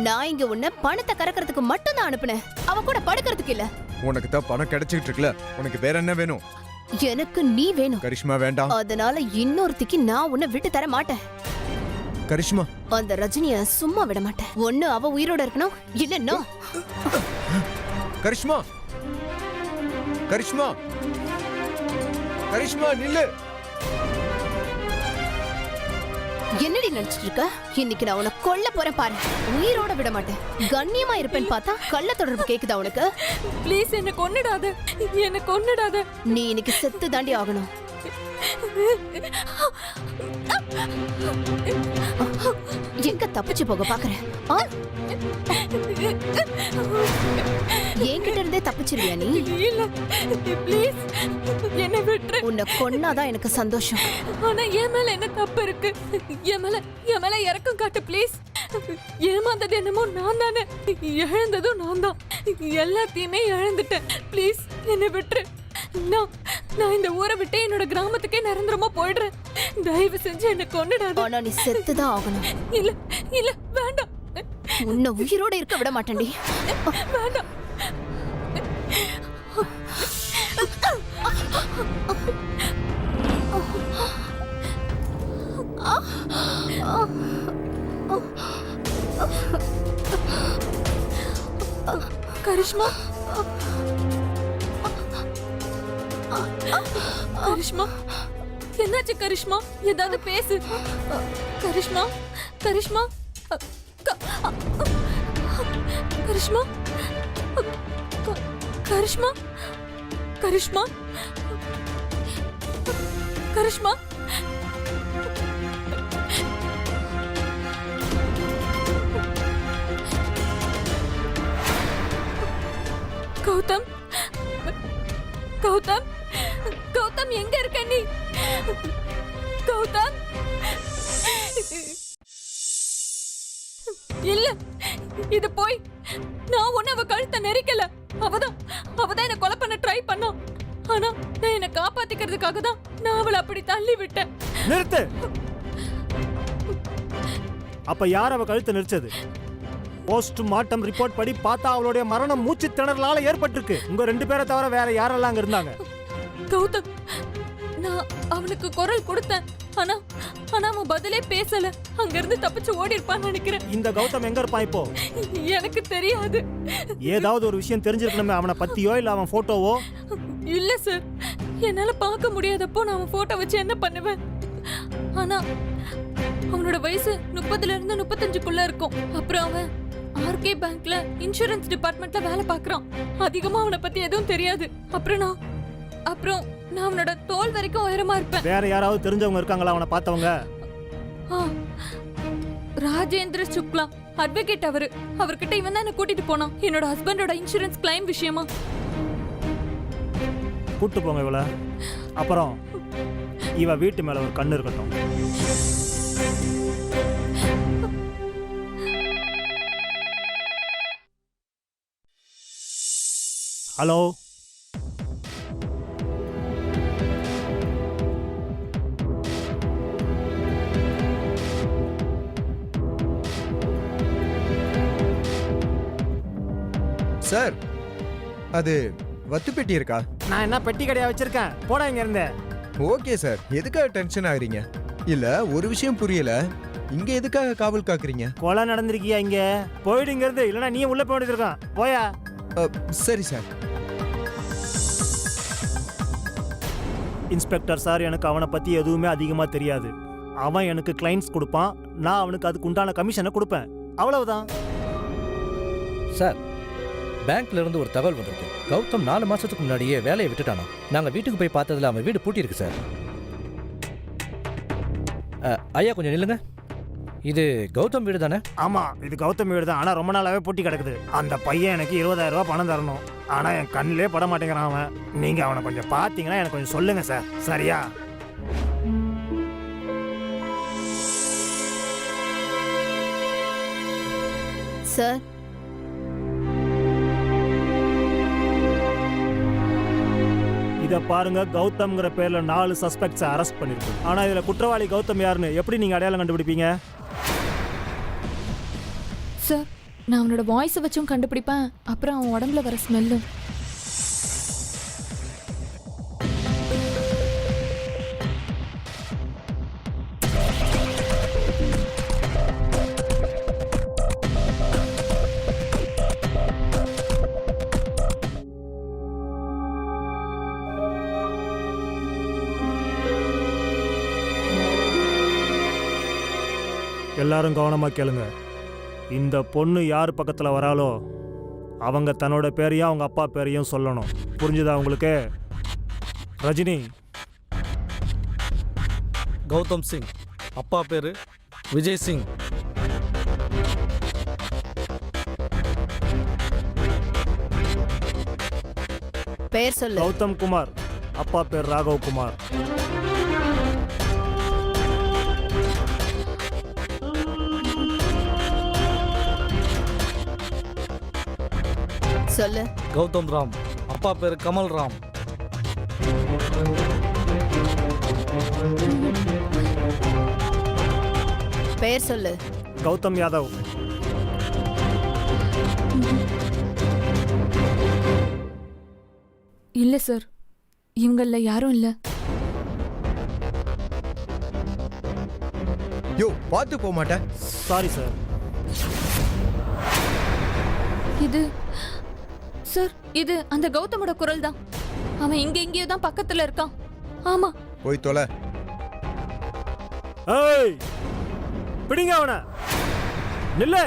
நான் இங்க உன்னை பணத்தை கறக்கிறதுக்கு மட்டும் தான் அனுப்புனேன். அவ கூட படுக்கிறதுக்கு இல்ல. உனக்கு தான் பணம் கிடைச்சிட்டு இருக்குல்ல, உனக்கு வேற என்ன வேணும்? எனக்கு நீ வேணும். கரிஷ்மா வேண்டாம். அதனால இன்னொருத்திக்கு நான் உன்னை விட்டு தர மாட்டேன். கரிஷ்மா, அந்த ரஜினிய சும்மா விட மாட்டேன். ஒண்ணு அவ உயிரோட இருக்கணும், இல்ல நான். கரிஷ்மா, கரிஷ்மா, கரிஷ்மா நில்லு. என்னடி நினைச்சிட்டு இருக்க? இன்னைக்கு நான் உன்னை கொல்ல போறேன் பாரு. உயிரோட விட மாட்டேன். கண்ணியமா இருப்பேன்னு பார்த்தா கள்ள தொடர்பு கேக்குதா உனக்கு? ப்ளீஸ் என்ன கொன்னுடாத, என்ன கொன்னுடாத. நீ இன்னைக்கு செத்து தாண்டி ஆகணும். எங்க தப்பிச்சு போக பாக்குறேன்? என்கிட்ட இருந்தே தப்பிச்சிருவியா நீ? இல்ல ப்ளீஸ் என்ன விட்டுரு. உன்னை கொன்னாதான் எனக்கு சந்தோஷம். ஆனா என் மேல என்ன தப்பு இருக்கு? என் மேல இறக்கம் காட்டு ப்ளீஸ். ஏமாந்தது என்னமோ நான் தானே, இழந்ததும் நான் தான். எல்லாத்தையுமே இழந்துட்டேன். ப்ளீஸ் என்ன விட்டுரு. நான் இந்த ஊரை விட்டு என்னோட கிராமத்துக்கே நிரந்தரமா போயிடுறேன். தயவு செஞ்சு என்ன கொன்னுடாத. ஆனா நீ செத்துதான் ஆகணும். இல்ல இல்ல வேண்டாம். உன்னை உயிரோட இருக்க விட மாட்டேன்டி. வேண்டாம். கரிஷ்மா, கரிஷ்மா, என்னாச்சு கரிஷ்மா? ஏதாவது பேசு. கரிஷ்மா, கரிஷ்மா, கரிஷ்மா, கரிஷ்மா, கரிஷ்மா, கரிஷ்மா. கௌதம், கௌதம், கௌதம் எங்க இருக்க நீ? கௌதம், இல்ல இது போய் நான் ஒண்ணு அவ கழுத்தை நெரிக்கல. அவதான் என்ன கொலை பண்ண ட்ரை பண்ணா. ஆனா நான் என்ன காப்பாத்திக்கிறதுக்காக தான் நான் அவளை அப்படி தள்ளி விட்டேன். நிறுத்து. அப்ப யார் அவ கழுத்தை நெரிச்சது? போஸ்ட் மார்ட்டம் ரிப்போர்ட் படி பார்த்தா அவளுடைய மரணம் மூச்சு திணறலால ஏற்பட்டிருக்கு. உங்க 2 பேரை தவிர வேற யாரெல்லாம் அங்க இருந்தாங்க? கௌதம், நான் அவனுக்கு குரல் கொடுத்தேன். ஆனா அவன் பதிலே பேசல. அங்க இருந்து தப்பிச்சு ஓடி இருப்பான்னு நினைக்கிறேன். இந்த கௌதம் எங்க இருப்பான் இப்போ? எனக்கு தெரியாது. ஏதாவது ஒரு விஷயம் தெரிஞ்சிருக்கணுமே, அவனை பத்தியோ இல்ல அவன் போட்டோவோ? இல்ல சார், என்னால பார்க்க முடியாதப்போ நான் அவன் போட்டோ வச்சு என்ன பண்ணுவேன்? ஆனா அவனோட வயசு 30ல இருந்து 35க்குள்ள இருக்கும். அப்புறம் அவன் ஆர்கே பேங்க்ல இன்சூரன்ஸ் டிபார்ட்மெண்ட்ல வேலை பார்க்கறான். அதிகமா அவனை பத்தி எதுவும் தெரியாது. அப்புறம் நான் அவனோட தோல் வரைக்கும் உயரமா இருப்பேன். வேற யாராவது தெரிஞ்சவங்க இருக்காங்களா அவனை பார்த்தவங்க? ராஜேந்திர சுக்லா அட்வொகேட். அவர்கிட்ட இவன் தான் என்ன கூட்டிட்டு போனான் என்னோட ஹஸ்பண்டோட இன்சூரன்ஸ் கிளைம் விஷயமா. கூட்டு போங்க இவள. அப்புறம் இவ வீட்டு மேல ஒரு கண்ணு இருக்கட்டும். ஹலோ, சார், அது வத்து பெட்டி இருக்கா? நான் என்ன பெட்டி கடையா வச்சிருக்கேன்? போடா இங்க இருந்து. ஓகே சார், எதுக்காக டென்ஷன் ஆகுறீங்க? இல்ல ஒரு விஷயம் புரியல, இங்க எதுக்காக காவல் காக்குறீங்க? கொலை நடந்திருக்கியா இங்க? போயிடு இங்க இருந்து, இல்லனா நீ உள்ள போய் இருக்கான். போயா. சரி சார். இன்ஸ்பெக்டர் சார், எனக்கு அவனை பத்தி எதுவுமே அதிகமா தெரியாது. அவன் எனக்கு கிளைண்ட்ஸ் கொடுப்பான், நான் அவனுக்கு அதுக்கு உண்டான கமிஷனை கொடுப்பேன். அவ்வளவுதான் சார். பேங்க்ல இருந்து ஒரு தகவல் வந்திருக்கு. கௌதம் 4 மாசத்துக்கு முன்னாடியே வேலையை விட்டுட்டானா. நாங்க வீட்டுக்கு போய் பார்த்ததுல அவன் வீடு பூட்டி இருக்கு சார். ஐயா கொஞ்சம் நில்லுங்க. இது கௌதம் வீடு தானே? ஆமா, இது கௌதம் வீடு தான். ஆனா ரொம்ப நாளாவே பூட்டி கிடக்குது. அந்த பையன் எனக்கு 20,000 ரூபாய் பணம் தரணும். ஆனா என் கண்ணிலே பட மாட்டேங்கிறான் அவன். நீங்க அவனை கொஞ்சம் பாத்தீங்கன்னா எனக்கு கொஞ்சம் சொல்லுங்க சார். சரியா? சார், இத பாருங்க, கௌதம்ங்கிற பேர்ல 4 சஸ்பெக்ட்ஸ் அரெஸ்ட் பண்ணிருக்கு. ஆனா இதுல குற்றவாளி கௌதம் யாருன்னு எப்படி நீங்க அடையாளம் கண்டுபிடிப்பீங்க? சார், நான் அவனோட வாய்ஸை வச்சும் கண்டுபிடிப்பேன். அப்புறம் அவன் உடம்புல வர ஸ்மெல்லும். எல்லாரும் கவனமா கேளுங்க. இந்த பொண்ணு யார் பக்கத்துல வராளோ அவங்க தன்னோட பேரையும் அவங்க அப்பா பேரையும் சொல்லணும். புரிஞ்சுதா உங்களுக்கு? ரஜினி. கௌதம் சிங், அப்பா பேரு விஜய் சிங். பேர் சொல்லு. கௌதம் குமார். அப்பா பேர் ராகவ் குமார். சொல்லு. கௌதம் ராம். அப்பா பேர் கமல் ராம். பேர் சொல்லு. கௌதம் யாதவ். இல்ல சார், இவங்கள யாரும் இல்ல. யோ பார்த்து போக மாட்டேன். Sorry sir. இது சார், இது அந்த கௌதமோட குரல் தான். அவன் இங்க எங்கேயோ தான் பக்கத்துல இருக்கான். ஆமா. போய் தொலை. ஏய், பிடிங்க அவனை. நில்லு.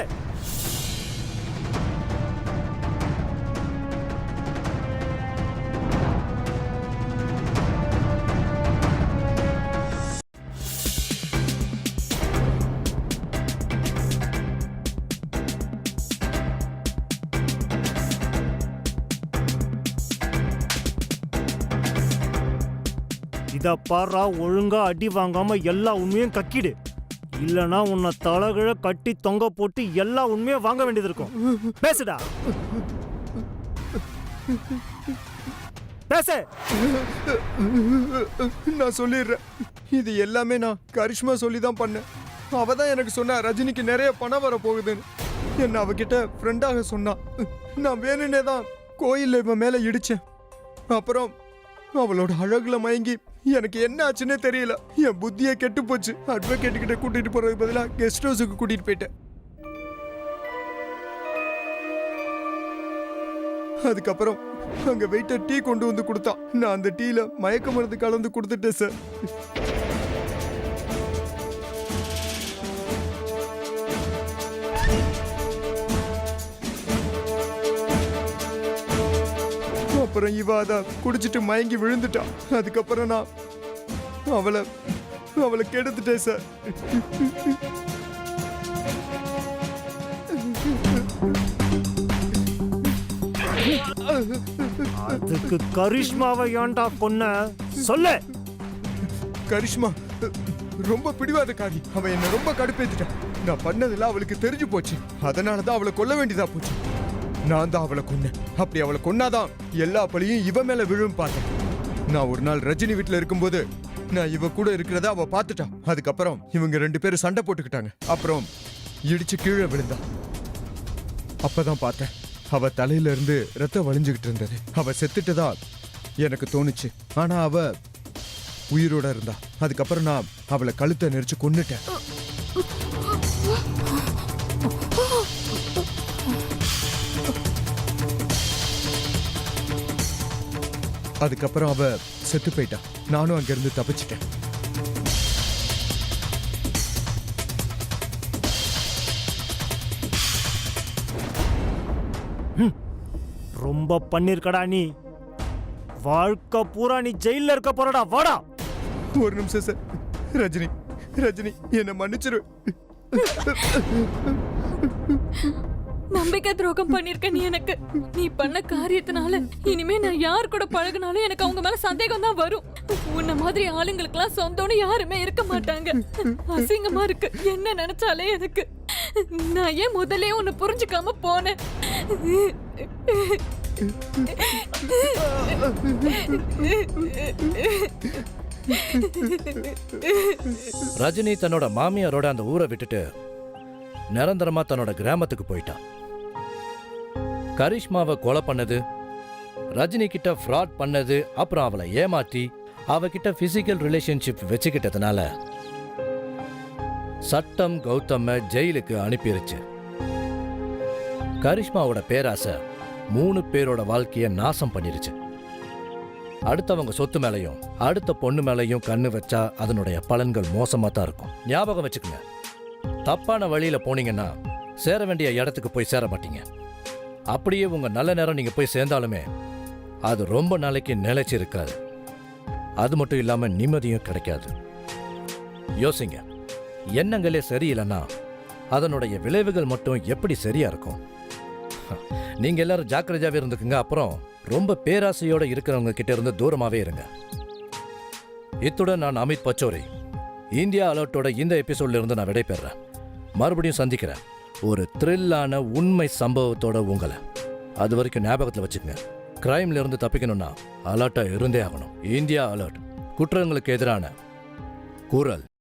இத பாரா, ஒழுங்கா அடி வாங்காம எல்லா உண்மையும் கக்கிடு. இல்லனா உன்னை தலகிழ கட்டி தொங்க போட்டு எல்லா உண்மையும் வாங்க வேண்டியது இருக்கும். பேசுடா. பேசு. நான் சொல்லிடுறேன். இது எல்லாமே நான் கரிஷ்மா சொல்லி தான் பண்ணேன். அவ தான் எனக்கு சொன்னா ரஜினிக்கு நிறைய பணம் வர போகுதுன்னு. என்ன அவகிட்ட ஃப்ரெண்டாக சொன்னா. நான் வேணும்னே தான் கோயில்ல இவன் மேல இடிச்சேன். அப்புறம் அவளோட அழகுல மயங்கி எனக்கு என்ன ஆச்சுன்னே தெரியல. என் புத்தியே கெட்டு போச்சு. அட்வொகேட் கிட்ட கூட்டிட்டு போறதுக்கு பதிலாக கெஸ்ட் ஹவுஸுக்கு கூட்டிட்டு போயிட்டேன். அதுக்கப்புறம் அங்க வெயிட்டர் டீ கொண்டு வந்து கொடுத்தான். நான் அந்த டீல மயக்க மருந்து கலந்து கொடுத்துட்டேன் சார். அப்புறம் இவ அத குடிச்சிட்டு மயங்கி விழுந்துட்டான். அதுக்கப்புறம் நான் அவளை கெடுத்துட்டேன் சார். அதுக்கு கரிஷ்மாவை ஏன்டா கொன்ன சொல்லு. கரிஷ்மா ரொம்ப பிடிவாதக்காரி. அவன் என்ன ரொம்ப கடுப்பேத்திட்டான். நான் பண்ணதில்ல அவளுக்கு தெரிஞ்சு போச்சு. அதனாலதான் அவளை கொல்ல வேண்டியதா போச்சு. நான் தான் அவளை கொன்னேன். அப்படி அவளை கொன்னாதான் எல்லா பழியும் இவ மேல விழும் பார்த்தேன். நான் ஒரு நாள் ரஜினி வீட்டுல இருக்கும்போது நான் இவ கூட இருக்கிறத அவ பார்த்துட்டான். அதுக்கப்புறம் இவங்க 2 பேரும் சண்டை போட்டுக்கிட்டாங்க. அப்புறம் இடிச்சு கீழே விழுந்தா. அப்பதான் பார்த்தேன் அவ தலையில இருந்து ரத்தம் வழிஞ்சுகிட்டு இருந்தது. அவ செத்துட்டதா எனக்கு தோணுச்சு. ஆனா அவ உயிரோட இருந்தா. அதுக்கப்புறம் நான் அவளை கழுத்தை நெரிச்சு கொன்னுட்டேன். அதுக்கப்புறம் அவ செத்து போயிட்டா. நானும் அங்கிருந்து தப்பிச்சிட்டேன். ரொம்ப பண்ணிருக்கடா நீ. வாழ்க்கை பூரா நீ ஜெயில இருக்க போறடா. வாடா. ஒரு நிமிஷம் சார். ரஜினி ரஜினி என்ன மன்னிச்சிரு. நம்பிக்கை துரோகம் பண்ணிருக்க நீ எனக்கு. நீ பண்ண காரியத்தினால இனிமே நான் யார் கூட பழகினாலும் எனக்கு அவங்க மேல சந்தேகம் தான் வரும். உன்ன மாதிரி ஆளுங்களுக்கெல்லாம் சொந்தம்னு யாருமே இருக்க மாட்டாங்க. அசிங்கமா இருக்கு என்ன நினைச்சாலே எனக்கு. நான் ஏன் முதலே உன்னை புரிஞ்சுக்காம போனேன். ரஜினி தன்னோட மாமியாரோட அந்த ஊரை விட்டுட்டு நிரந்தரமா தன்னோட கிராமத்துக்கு போயிட்டான். கரிஷ்மாவை கொலை பண்ணது, ரஜினி கிட்ட ஃப்ராட் பண்ணது, அப்புறம் அவளை ஏமாற்றி அவகிட்ட பிசிக்கல் ரிலேஷன்ஷிப் வச்சுக்கிட்டதுனால சட்டம் கௌதம ஜெயிலுக்கு அனுப்பிருச்சு. கரிஷ்மாவோட பேராசை 3 பேரோட வாழ்க்கைய நாசம் பண்ணிருச்சு. அடுத்தவங்க சொத்து மேலையும் அடுத்த பொண்ணு மேலையும் கண்ணு வச்சா அதனுடைய பலன்கள் மோசமா தான் இருக்கும். ஞாபகம் வச்சுக்கங்க, தப்பான வழியில போனீங்கன்னா சேர வேண்டிய இடத்துக்கு போய் சேர மாட்டீங்க. அப்படியே உங்க நல்ல நேரம் நீங்க போய் சேர்ந்தாலுமே அது ரொம்ப நாளைக்கு நிலைச்சு இருக்காது. அது மட்டும் இல்லாம நிம்மதியும் கிடைக்காது. யோசிங்க, எண்ணங்களே சரியில்லைன்னா அதனுடைய விளைவுகள் மட்டும் எப்படி சரியா இருக்கும்? நீங்க எல்லாரும் ஜாக்கிரதையாவே இருந்துக்குங்க. அப்புறம் ரொம்ப பேராசையோட இருக்கிறவங்க கிட்ட இருந்து தூரமாவே இருங்க. இத்துடன் நான் அமித் பச்சோரி இந்தியா அலர்ட்டோட இந்த எபிசோட்ல இருந்து நான் விடைபெறேன். மறுபடியும் சந்திக்கிறேன் ஒரு த்ரில்லான உண்மை சம்பவத்தோட உங்களை. அது வரைக்கும் ஞாபகத்தில் வச்சுக்கங்க, கிரைம்ல இருந்து தப்பிக்கணும்னா அலர்ட்டா இருந்தே ஆகணும். இந்தியா அலர்ட், குற்றங்களுக்கு எதிரான குரல்.